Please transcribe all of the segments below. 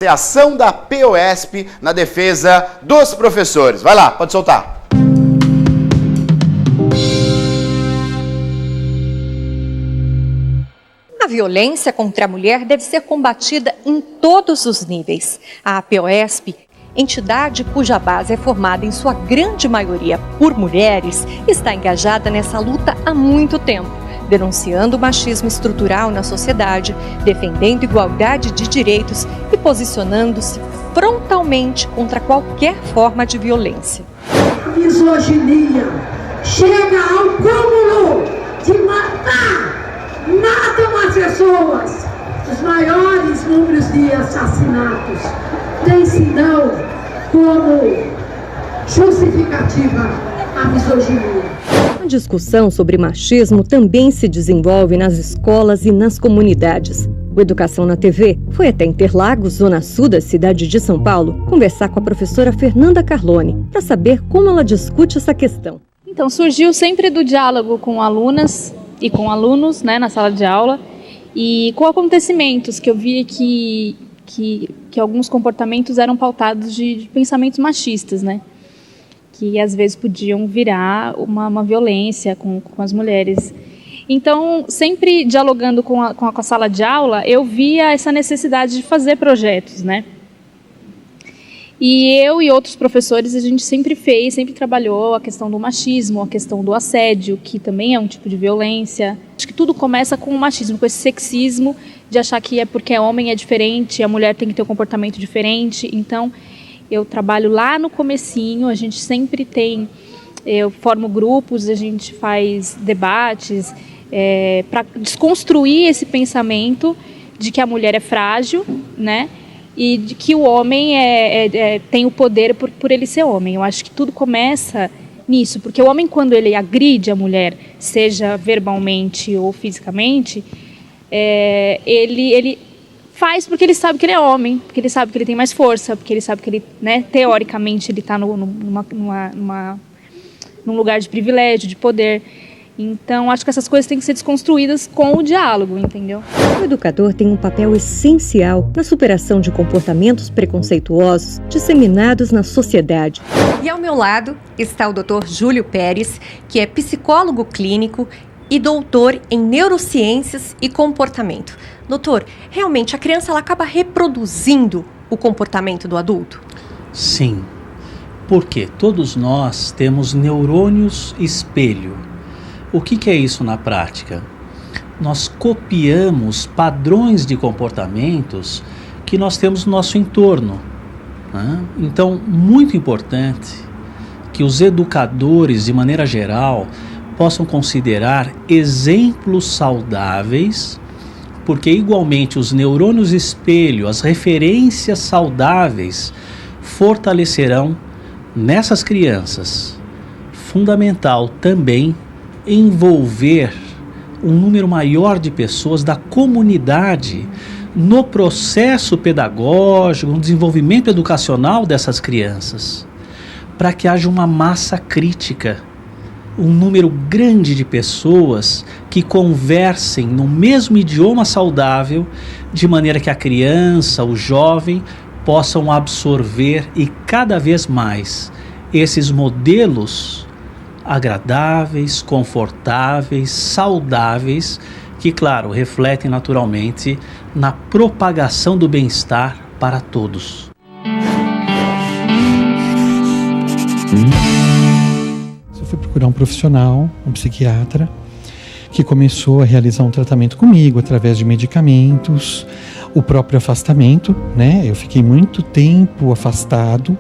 A ação da POSP na defesa dos professores. Vai lá, pode soltar. A violência contra a mulher deve ser combatida em todos os níveis. A POSP, entidade cuja base é formada em sua grande maioria por mulheres, está engajada nessa luta há muito tempo, denunciando o machismo estrutural na sociedade, defendendo igualdade de direitos e posicionando-se frontalmente contra qualquer forma de violência. A misoginia chega ao cúmulo de matam as pessoas. Os maiores números de assassinatos têm-se não como justificativa a misoginia. A discussão sobre machismo também se desenvolve nas escolas e nas comunidades. O Educação na TV foi até Interlagos, zona sul da cidade de São Paulo, conversar com a professora Fernanda Carlone para saber como ela discute essa questão. Então, surgiu sempre do diálogo com alunas e com alunos, né, na sala de aula, e com acontecimentos que eu via que alguns comportamentos eram pautados de pensamentos machistas, né? Que às vezes podiam virar uma violência com as mulheres. Então, sempre dialogando com a sala de aula, eu via essa necessidade de fazer projetos, né? E eu e outros professores, a gente sempre trabalhou a questão do machismo, a questão do assédio, que também é um tipo de violência. Acho que tudo começa com o machismo, com esse sexismo de achar que é porque homem é diferente, a mulher tem que ter um comportamento diferente. Então, eu trabalho lá no comecinho, a gente sempre tem, eu formo grupos, a gente faz debates para desconstruir esse pensamento de que a mulher é frágil, né? E de que o homem tem o poder por ele ser homem. Eu acho que tudo começa nisso, porque o homem, quando ele agride a mulher, seja verbalmente ou fisicamente, ele faz porque ele sabe que ele é homem, porque ele sabe que ele tem mais força, porque ele sabe que ele, né, teoricamente, ele está num lugar de privilégio, de poder. Então, acho que essas coisas têm que ser desconstruídas com o diálogo, entendeu? O educador tem um papel essencial na superação de comportamentos preconceituosos disseminados na sociedade. E ao meu lado está o Dr. Júlio Pérez, que é psicólogo clínico e doutor em neurociências e comportamento. Doutor, realmente a criança ela acaba reproduzindo o comportamento do adulto? Sim, porque todos nós temos neurônios espelho. O que é isso na prática? Nós copiamos padrões de comportamentos que nós temos no nosso entorno, né? Então, muito importante que os educadores, de maneira geral, possam considerar exemplos saudáveis, porque igualmente os neurônios espelho, as referências saudáveis, fortalecerão nessas crianças. Fundamental também envolver um número maior de pessoas da comunidade no processo pedagógico, no desenvolvimento educacional dessas crianças, para que haja uma massa crítica, um número grande de pessoas que conversem no mesmo idioma saudável, de maneira que a criança, o jovem, possam absorver e cada vez mais esses modelos agradáveis, confortáveis, saudáveis, que, claro, refletem naturalmente na propagação do bem-estar para todos. Eu fui procurar um profissional, um psiquiatra, que começou a realizar um tratamento comigo através de medicamentos, o próprio afastamento, né? Eu fiquei muito tempo afastado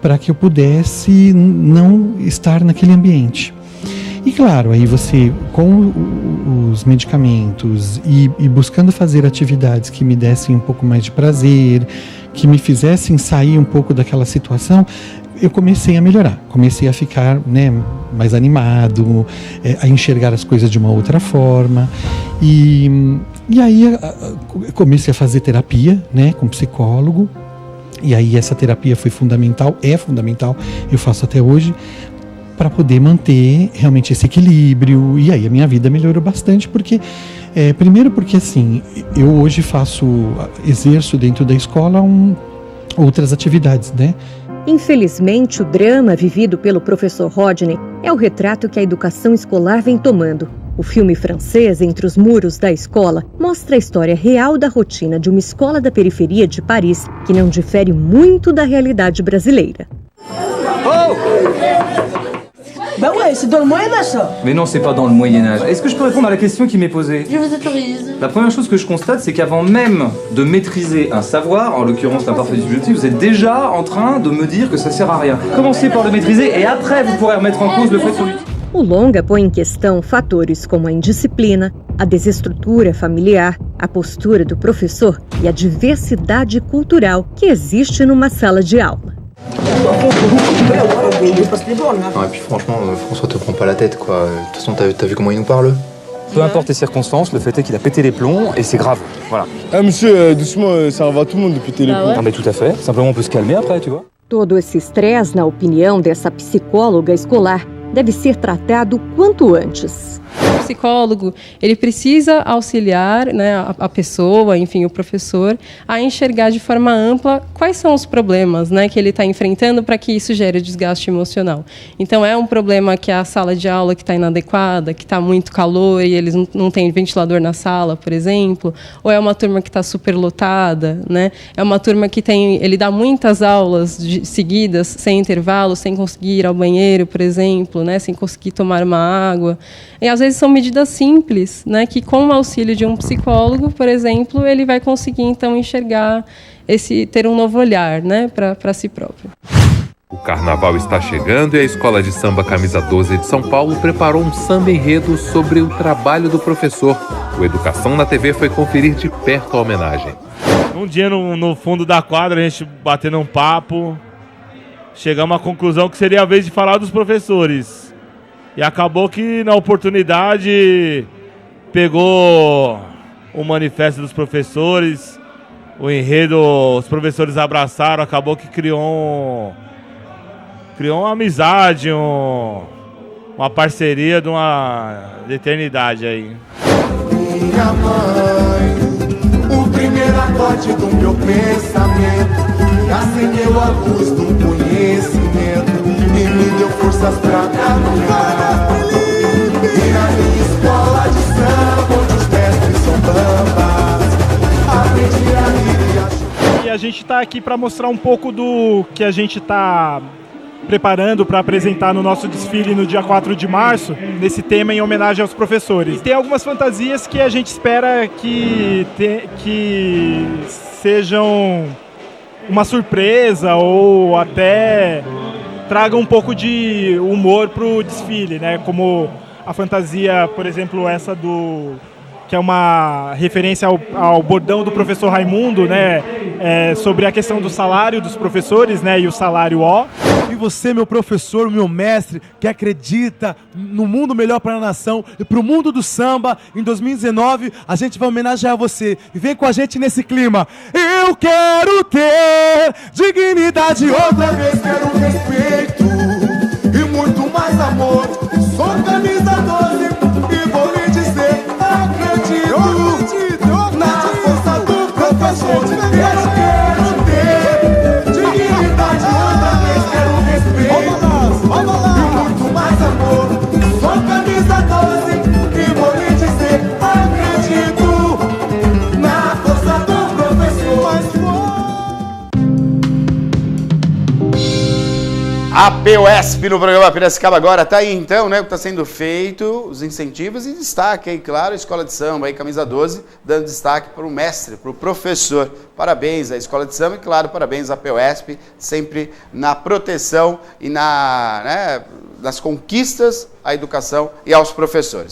para que eu pudesse não estar naquele ambiente. E claro, aí você, com os medicamentos e buscando fazer atividades que me dessem um pouco mais de prazer, que me fizessem sair um pouco daquela situação, eu comecei a melhorar, comecei a ficar, né, mais animado, a enxergar as coisas de uma outra forma. E aí comecei a fazer terapia, né, com psicólogo. E aí essa terapia foi fundamental, eu faço até hoje, para poder manter realmente esse equilíbrio. E aí a minha vida melhorou bastante, porque Primeiro porque, assim, eu hoje exerço dentro da escola outras atividades, né? Infelizmente, o drama vivido pelo professor Rodney é o retrato que a educação escolar vem tomando. O filme francês Entre os Muros da Escola mostra a história real da rotina de uma escola da periferia de Paris, que não difere muito da realidade brasileira. Bah ouais, c'est dans le Moyen-Âge ça. Mais non, c'est pas dans le Moyen-Âge. Est-ce que je peux répondre à la question qui m'est posée? Je vous autorise. La première chose que je constate, c'est qu'avant même de maîtriser un savoir, en l'occurrence l'imparfait subjectif, vous êtes déjà en train de me dire que ça sert à rien. Commencez par le maîtriser et après vous pourrez remettre en cause le fait qu'on l'utilise. O longa põe em questão fatores como a indisciplina, a desestrutura familiar, a postura do professor e a diversidade cultural que existe numa sala de aula. Non, et puis franchement, François te prend pas la tête, quoi. De toute façon, t'as vu comment il nous parle? Peu importe les circonstances, le fait est qu'il a pété les plombs et c'est grave. Voilà. Ah monsieur, doucement, ça arrive à tout le monde de péter les plombs. Ah mais tout à fait. Simplement on peut se calmer après, tu vois. Todo esse estresse, na opinião dessa psicóloga escolar, deve ser tratado quanto antes. O psicólogo, ele precisa auxiliar, né, a pessoa, enfim, o professor, a enxergar de forma ampla quais são os problemas, né, que ele está enfrentando para que isso gere desgaste emocional. Então, é um problema que a sala de aula que está inadequada, que está muito calor e eles não têm ventilador na sala, por exemplo, ou é uma turma que está superlotada, né, é uma turma que ele dá muitas aulas seguidas, sem intervalo, sem conseguir ir ao banheiro, por exemplo, né, sem conseguir tomar uma água. E às vezes são medidas simples, né, que com o auxílio de um psicólogo, por exemplo, ele vai conseguir então enxergar ter um novo olhar, né, para si próprio. O carnaval está chegando e a Escola de Samba Camisa 12 de São Paulo preparou um samba enredo sobre o trabalho do professor. O Educação na TV foi conferir de perto a homenagem. Um dia no fundo da quadra, a gente batendo um papo, chegamos à conclusão que seria a vez de falar dos professores. E acabou que, na oportunidade, pegou o manifesto dos professores, o enredo, os professores abraçaram, acabou que criou uma amizade, uma parceria de eternidade aí. Minha mãe, o primeiro acorde do meu pensamento, acendeu a luz do conhecimento e me deu forças pra caminhar. E na minha escola de samba, onde os mestres são bambas, aprendi a rir e a chorar. E a gente tá aqui para mostrar um pouco do que a gente tá preparando para apresentar no nosso desfile no dia 4 de março, nesse tema em homenagem aos professores. E tem algumas fantasias que a gente espera que sejam uma surpresa ou até tragam um pouco de humor pro desfile, né? Como a fantasia, por exemplo, essa que é uma referência ao bordão do professor Raimundo, né? Sobre a questão do salário dos professores, né? E o salário O. E você, meu professor, meu mestre, que acredita no mundo melhor para a nação e para o mundo do samba, em 2019 a gente vai homenagear você. E vem com a gente nesse clima. Eu quero ter dignidade, outra vez quero respeito e muito mais amor. Sou camisa 12 e vou lhe dizer, acredito na força do professor. Eu quero ter dignidade, outra vez quero respeito e muito mais amor. Sou camisa 12 e vou lhe dizer, acredito na força do professor. A POSP no programa Piracicaba agora tá aí então, né, o que está sendo feito, os incentivos e destaque aí, claro, a Escola de Samba aí, camisa 12, dando destaque para o mestre, para o professor. Parabéns à Escola de Samba e, claro, parabéns à POSP, sempre na proteção e nas conquistas à educação e aos professores.